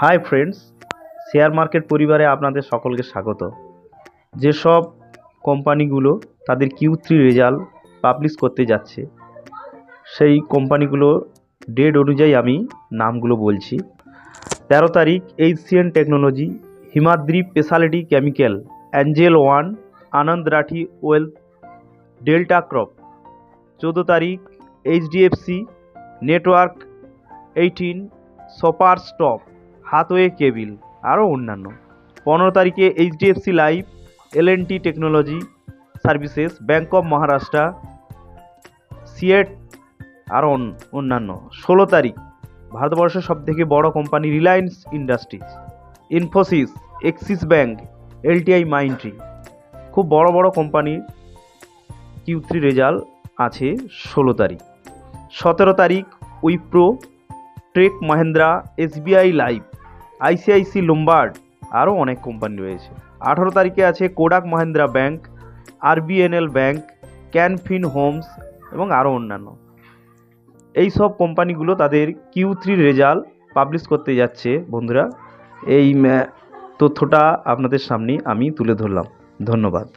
Hi friends, share market পরিবারে আপনাদের সকলকে স্বাগত। যেসব কোম্পানিগুলো তাদের Q3 রেজাল্ট পাবলিশ করতে যাচ্ছে, সেই কোম্পানিগুলো ডেট অনুযায়ী আমি নামগুলো বলছি। 13 তারিখ HCN technology, Himadri speciality chemical, Angel One, Anand Rathi wealth, Delta corp. 14 তারিখ HDFC network 18, Shoppers Stop, Hathway cable, আরও অন্যান্য। 15 তারিখে HDFC life, L&T technology services, Bank of Maharashtra, Ceat, আরও অন্যান্য। 16 তারিখ ভারতবর্ষের সবথেকে বড় company Reliance Industries, Infosys, Axis Bank, LTI Mindtree. খুব বড় বড় কোম্পানির Q3 রেজাল্ট আছে 16 তারিখ। 17 তারিখ Wipro, Tech Mahindra, SBI life, ICICI Lombard, আরও অনেক কোম্পানি রয়েছে। 18 তারিখে আছে Kotak Mahindra Bank, RBNL bank, Canfin Homes এবং আরও অন্যান্য। এই সব কোম্পানিগুলো তাদের Q3 রেজাল্ট পাবলিশ করতে যাচ্ছে। বন্ধুরা, এই তথ্যটা আপনাদের সামনে আমি তুলে ধরলাম। ধন্যবাদ।